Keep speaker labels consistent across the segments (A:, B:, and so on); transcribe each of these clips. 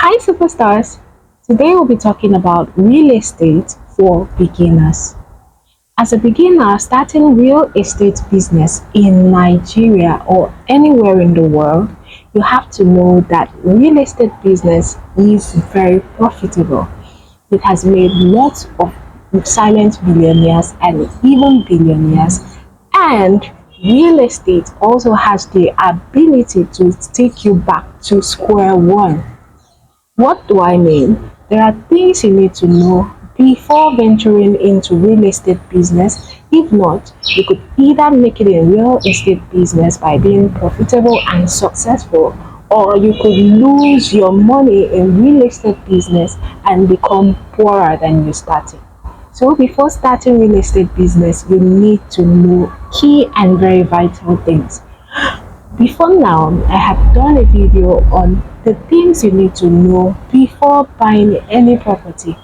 A: Hi superstars! Today we'll be talking about real estate for beginners. As a beginner starting real estate business in Nigeria or anywhere in the world, you have to know that real estate business is very profitable. It has made lots of silent billionaires and even billionaires, and real estate also has the ability to take you back to square one. What do I mean? There are things you need to know before venturing into real estate business. If not, you could either make it in real estate business by being profitable and successful, or you could lose your money in real estate business and become poorer than you started. So before starting real estate business, you need to know key and very vital things. Before now, I have done a video on the things you need to know before buying any property.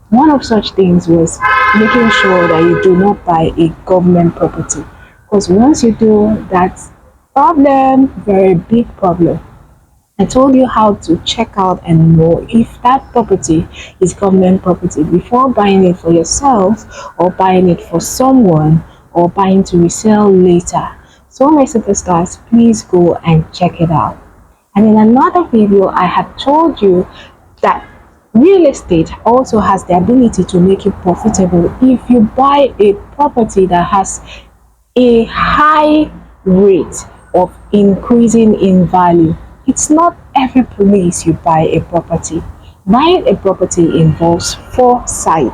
A: One of such things was making sure that you do not buy a government property. Because once you do, that's problem, very big problem. I told you how to check out and know if that property is government property before buying it for yourself or buying it for someone or buying to resell later. So my superstars, please go and check it out. And in another video, I have told you that real estate also has the ability to make you profitable if you buy a property that has a high rate of increasing in value. It's not every place you buy a property. Buying a property involves foresight.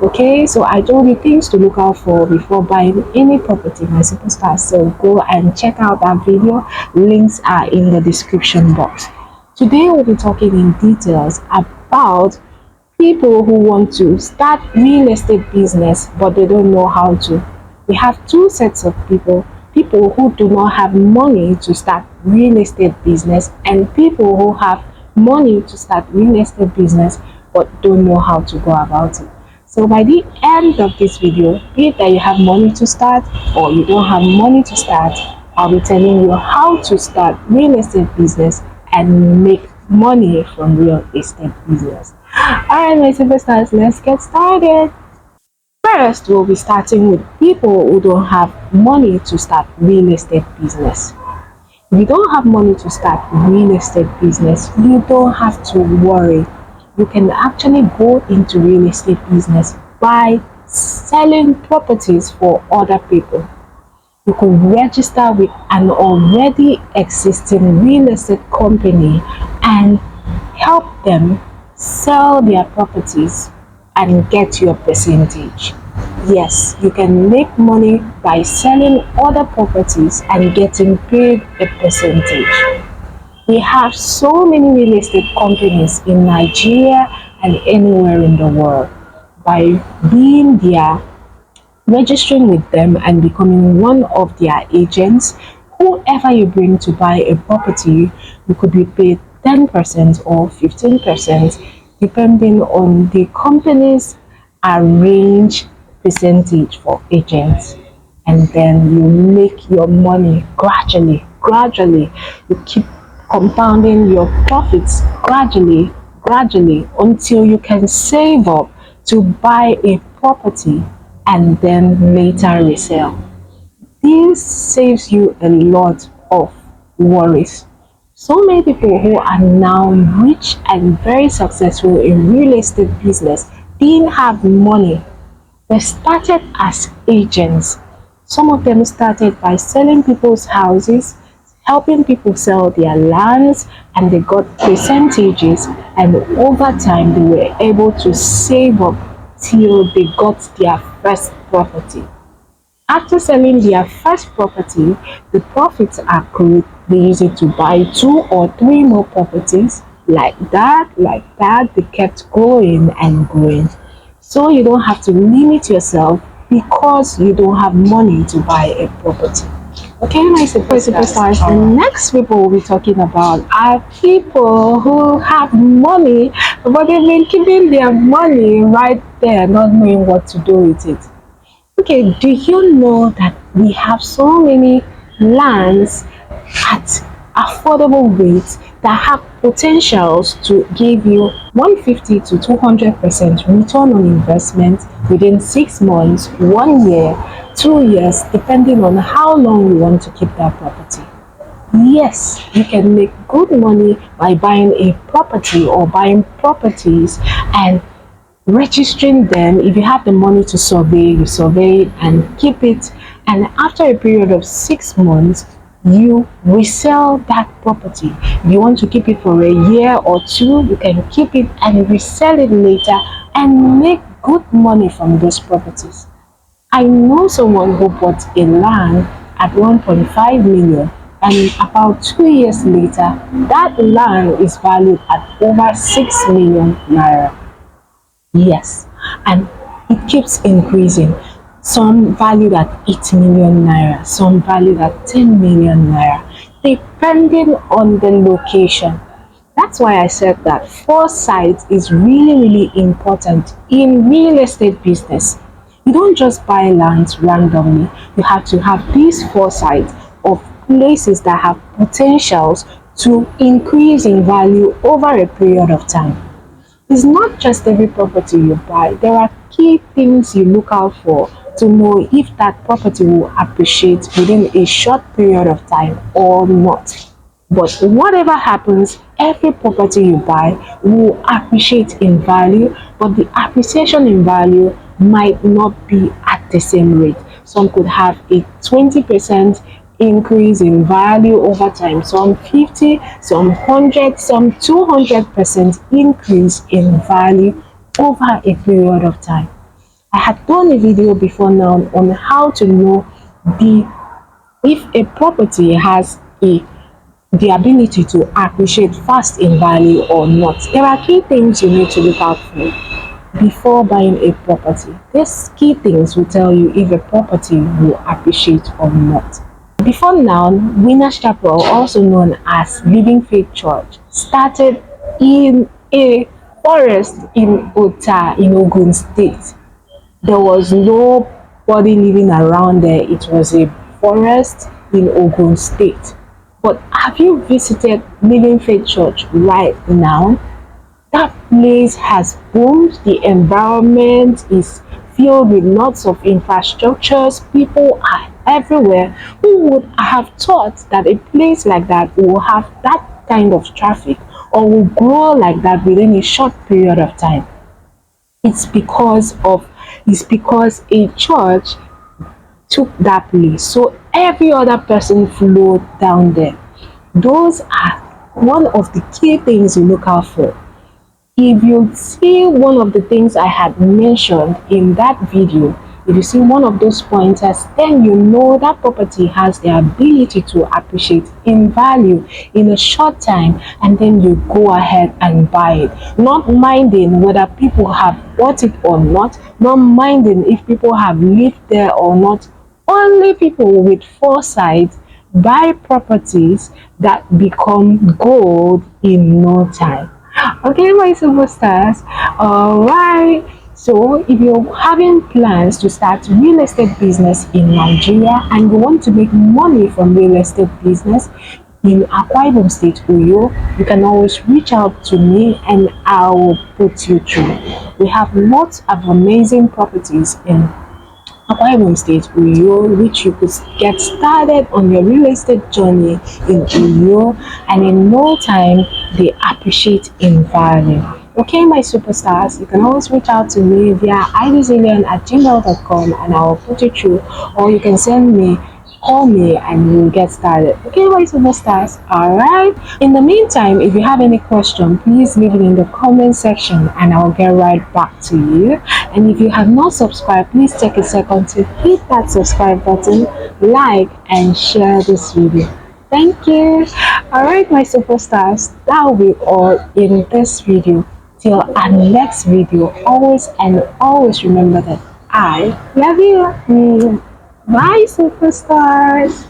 A: Okay, so I told you things to look out for before buying any property, my superstars. So go and check out that video. Links are in the description box. Today we'll be talking in details about people who want to start real estate business but they don't know how to. We have two sets of people who do not have money to start real estate business and people who have money to start real estate business but don't know how to go about it. So by the end of this video, be it that you have money to start or you don't have money to start, I'll be telling you how to start real estate business and make money from real estate business. Alright my superstars, let's get started. First, we'll be starting with people who don't have money to start real estate business. If you don't have money to start real estate business, you don't have to worry. You can actually go into real estate business by selling properties for other people. You could register with an already existing real estate company and help them sell their properties and get your percentage. Yes, you can make money by selling other properties and getting paid a percentage. We have so many real estate companies in Nigeria and anywhere in the world. By being there, registering with them and becoming one of their agents, whoever you bring to buy a property, you could be paid 10% or 15% depending on the company's arranged percentage for agents. And then you make your money gradually. You keep compounding your profits gradually until you can save up to buy a property and then later resell. This saves you a lot of worries. So many people who are now rich and very successful in real estate business didn't have money. They started as agents. Some of them started by selling people's houses, helping people sell their lands, and they got percentages, and over time they were able to save up till they got their first property. After selling their first property, the profits accrued, they use it to buy 2 or 3 more properties. Like that, they kept growing and growing. So you don't have to limit yourself because you don't have money to buy a property. Okay, my superstars, the next people we'll be talking about are people who have money, but they've been keeping their money right there, not knowing what to do with it. Okay, do you know that we have so many lands at affordable rates that have potentials to give you 150 to 200% return on investment within 6 months, 1 year, 2 years, depending on how long you want to keep that property. Yes, you can make good money by buying a property or buying properties and registering them. If you have the money to survey, you survey it and keep it, and after a period of 6 months you resell that property. If you want to keep it for a year or two, you can keep it and resell it later and make good money from those properties. I know someone who bought a land at 1.5 million, and about 2 years later that land is valued at over 6 million naira. Yes, and it keeps increasing. Some valued at 8 million naira, some valued at 10 million naira, depending on the location. That's why I said that foresight is really important in real estate business. You don't just buy lands randomly. You have to have this foresight of places that have potentials to increase in value over a period of time. It's not just every property you buy. There are key things you look out for to know if that property will appreciate within a short period of time or not. But whatever happens, every property you buy will appreciate in value, but the appreciation in value might not be at the same rate. Some could have a 20% increase in value over time, some 50, some 100, some 200% increase in value over a period of time. I had done a video before now on how to know the if a property has the ability to appreciate fast in value or not. There are key things you need to look out for before buying a property. These key things will tell you if a property will appreciate or not. Before now, Winners Chapel, also known as Living Faith Church, started in a forest in Ota in Ogun State. There was nobody living around there. It was a forest in Ogun State. But have you visited Living Faith Church right now? That place has boomed. The environment is filled with lots of infrastructures. People are everywhere. Who would have thought that a place like that will have that kind of traffic or will grow like that within a short period of time? It's because a church took that place, so every other person flowed down there. Those are one of the key things you look out for. If you see one of the things I had mentioned in that video, if you see one of those pointers, then you know that property has the ability to appreciate in value in a short time, and then you go ahead and buy it. Not minding whether people have bought it or not minding if people have lived there or not. Only people with foresight buy properties that become gold in no time. Okay, my superstars. All right. So, if you're having plans to start real estate business in Nigeria and you want to make money from real estate business in Akwa Ibom State, Uyo, you can always reach out to me and I will put you through. We have lots of amazing properties in Akwa Ibom State, Uyo, which you could get started on your real estate journey in Uyo, and in no time they appreciate in value. Okay, my superstars, you can always reach out to me via iduzillion@gmail.com and I will put you through, or you can call me and we'll get started. Okay, my superstars. All right. In the meantime, if you have any question, please leave it in the comment section and I'll get right back to you. And if you have not subscribed, please take a second to hit that subscribe button, like and share this video. Thank you. All right, my superstars, that will be all in this video. Till our next video, always remember that I love you. Bye, superstars.